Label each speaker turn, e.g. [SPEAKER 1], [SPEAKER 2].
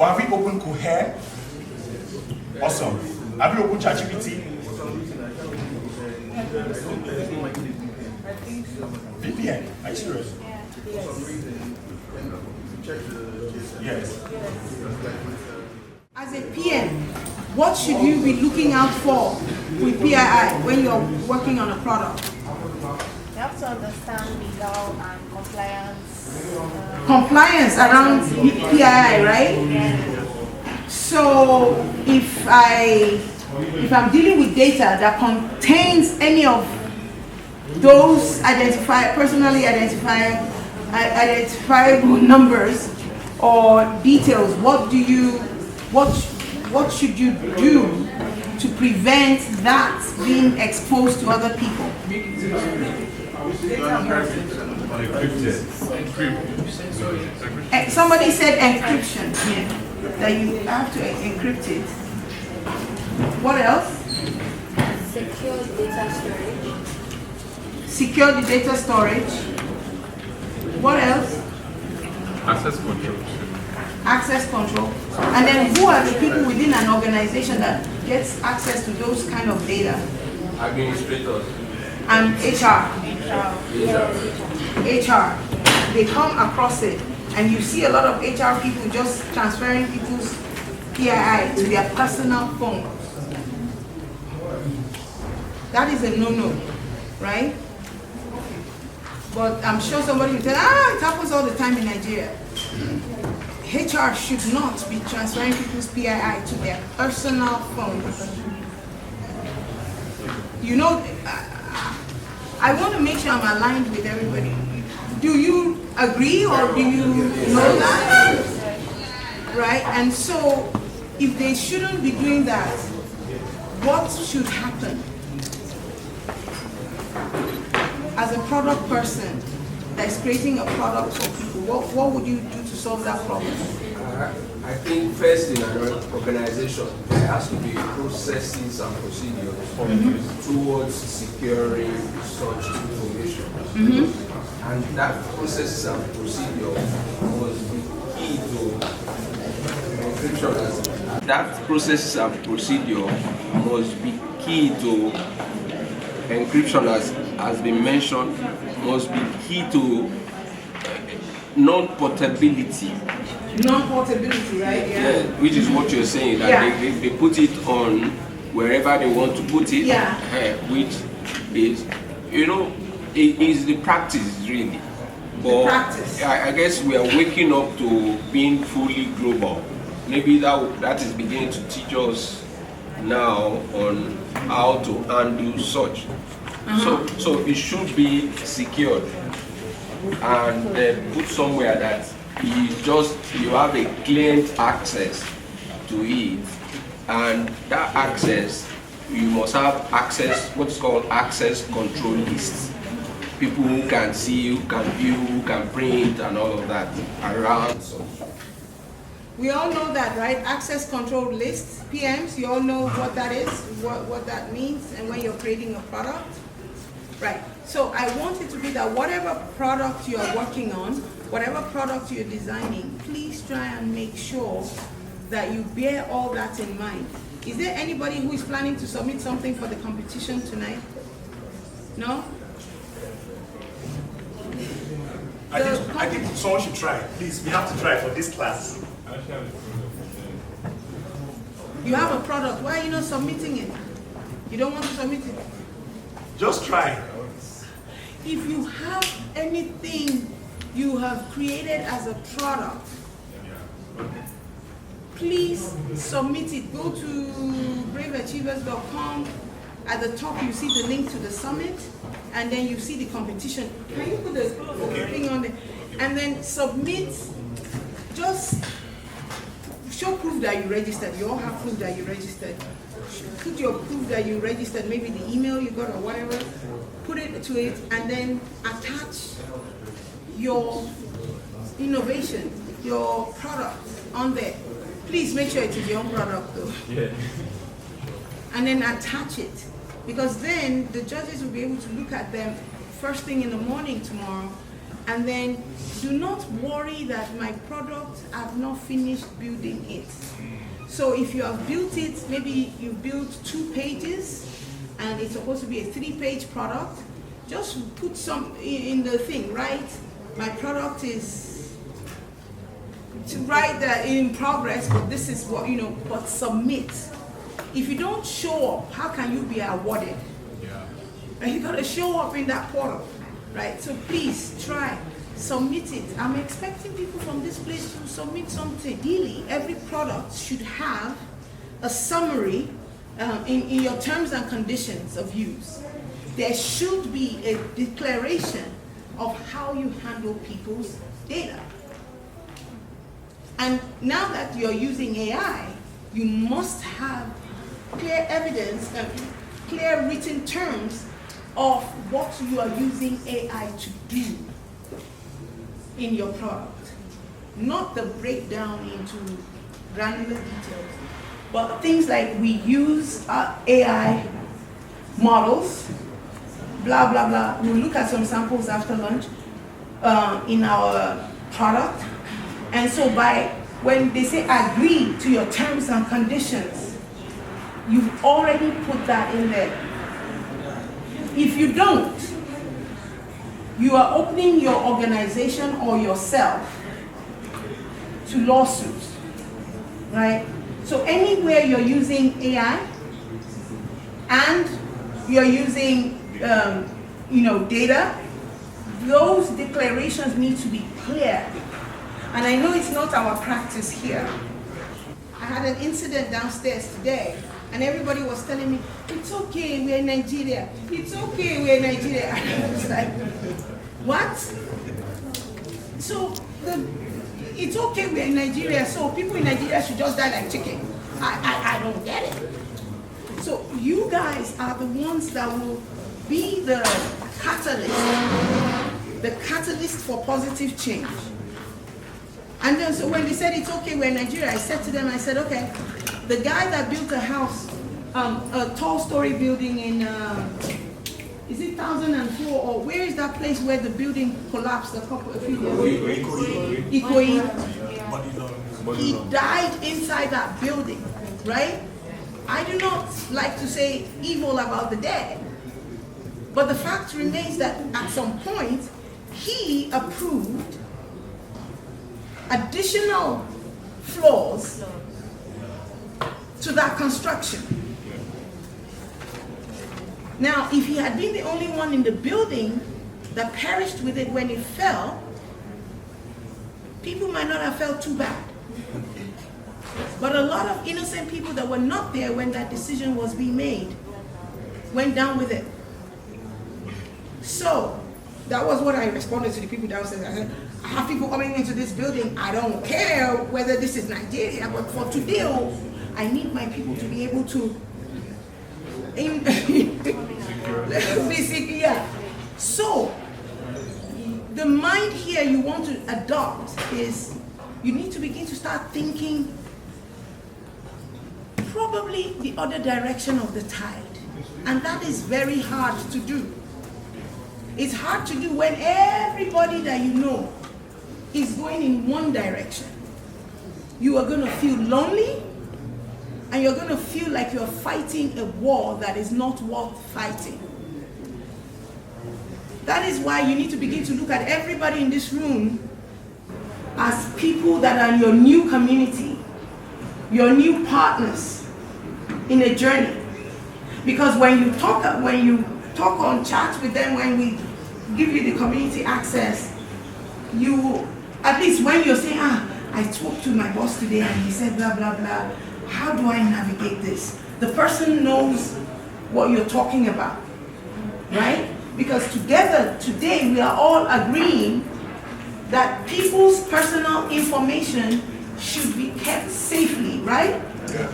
[SPEAKER 1] Or have you opened Cohere? Awesome. Have you opened ChatGPT?
[SPEAKER 2] I think so.
[SPEAKER 1] VPN? Are you serious? Yes.
[SPEAKER 3] As a PM, what should you be looking out for with PII when you're working on a product?
[SPEAKER 2] You have to understand legal and compliance.
[SPEAKER 3] Compliance around PII, right? So if I'm dealing with data that contains any of those personally identifiable numbers or details, what should you do to prevent that being exposed to other people? Somebody said encryption. That you have to encrypt it. What else?
[SPEAKER 4] Secure data storage.
[SPEAKER 3] Secure the data storage. What else?
[SPEAKER 5] Access control.
[SPEAKER 3] Access control. And then who are the people within an organization that gets access to those kind of data?
[SPEAKER 6] Administrators.
[SPEAKER 3] And HR. They come across it. And you see a lot of HR people just transferring people's PII to their personal phones. That is a no-no, right? But I'm sure somebody will tell, it happens all the time in Nigeria. HR should not be transferring people's PII to their personal phones. You know, I want to make sure I'm aligned with everybody. Do you agree or do you know that? Right? And so, if they shouldn't be doing that, what should happen? As a product person that's creating a product for people, what would you do to solve that problem?
[SPEAKER 6] I think first in an organization, there has to be processes and procedures towards securing such information. And that process and procedure must be key to encryption. That process and procedure must be key to encryption, as has been mentioned, must be key to non-portability.
[SPEAKER 3] Non-portability, right?
[SPEAKER 6] Yeah, which is what you're saying, that they put it on wherever they want to put it, which is, it is the practice really. But I guess we are waking up to being fully global. Maybe that is beginning to teach us now on how to undo such. So it should be secured and put somewhere that you have a client access to it, and that access, you must have access, what's called access control lists. People who can see, who can view, who can print, and all of that around.
[SPEAKER 3] We all know that, right? Access control lists, PMs, you all know what that is, what that means, and when you're creating a product. Right, so I want it to be that whatever product you are working on, whatever product you're designing, please try and make sure that you bear all that in mind. Is there anybody who is planning to submit something for the competition tonight? No?
[SPEAKER 1] I think someone should try. Please, we have to try for this class.
[SPEAKER 3] You have a product, why are you not submitting it? You don't want to submit it?
[SPEAKER 1] Just try.
[SPEAKER 3] If you have anything you have created as a product, please submit it. Go to braveachievers.com. At the top you see the link to the summit, and then you see the competition. Can you put the thing on there? And then submit. Just show proof that you registered. You all have proof that you registered. Put your proof that you registered, maybe the email you got or whatever, put it to it, and then attach your innovation, your product on there. Please make sure it is your own product though. Yeah. And then attach it, because then the judges will be able to look at them first thing in the morning tomorrow And then do not worry that my product, I've not finished building it. So if you have built it, maybe you built 2 pages and it's supposed to be a 3-page product, just put some in the thing, right? My product is to write that in progress, but this is what, but submit. If you don't show up, how can you be awarded? Yeah. You gotta show up in that portal, right? So please try, submit it. I'm expecting people from this place to submit something. Ideally, every product should have a summary in your terms and conditions of use. There should be a declaration of how you handle people's data. And now that you're using AI, you must have clear evidence and clear written terms of what you are using AI to do in your product. Not the breakdown into granular details, but things like we use AI models, blah, blah, blah. We'll look at some samples after lunch in our product. And so when they say agree to your terms and conditions, you've already put that in there. If you don't, you are opening your organization or yourself to lawsuits, right? So anywhere you're using AI and you're using data, those declarations need to be clear. And I know it's not our practice here. I had an incident downstairs today, and everybody was telling me, it's okay, we're in Nigeria. It's okay, we're in Nigeria. And I was like, what? So it's okay, we're in Nigeria, so people in Nigeria should just die like chicken. I don't get it. So you guys are the ones that will be the catalyst for positive change. And then so when they said it's okay, we're in Nigeria, I said to them, I said, okay, the guy that built a house, a tall story building in, is it 1004, or where is that place where the building collapsed a few years ago? Ikoyi. He died inside that building, right? I do not like to say evil about the dead, but the fact remains that at some point, he approved additional floors to that construction. Now, if he had been the only one in the building that perished with it when it fell, people might not have felt too bad. But a lot of innocent people that were not there when that decision was being made went down with it. So, that was what I responded to the people downstairs. I said, I have people coming into this building. I don't care whether this is Nigeria, but for today, I need my people to be able to basically, yeah. So, the mind here you want to adopt is you need to begin to start thinking probably the other direction of the tide. And that is very hard to do. It's hard to do when everybody that you know is going in one direction. You are going to feel lonely, and you're going to feel like you're fighting a war that is not worth fighting. That is why you need to begin to look at everybody in this room as people that are your new community, your new partners in a journey. Because when you talk on chat with them, when we give you the community access, you, at least when you're saying, I spoke to my boss today and he said blah, blah, blah, how do I navigate this? The person knows what you're talking about, right? Because together, today, we are all agreeing that people's personal information should be kept safely, right? Yeah.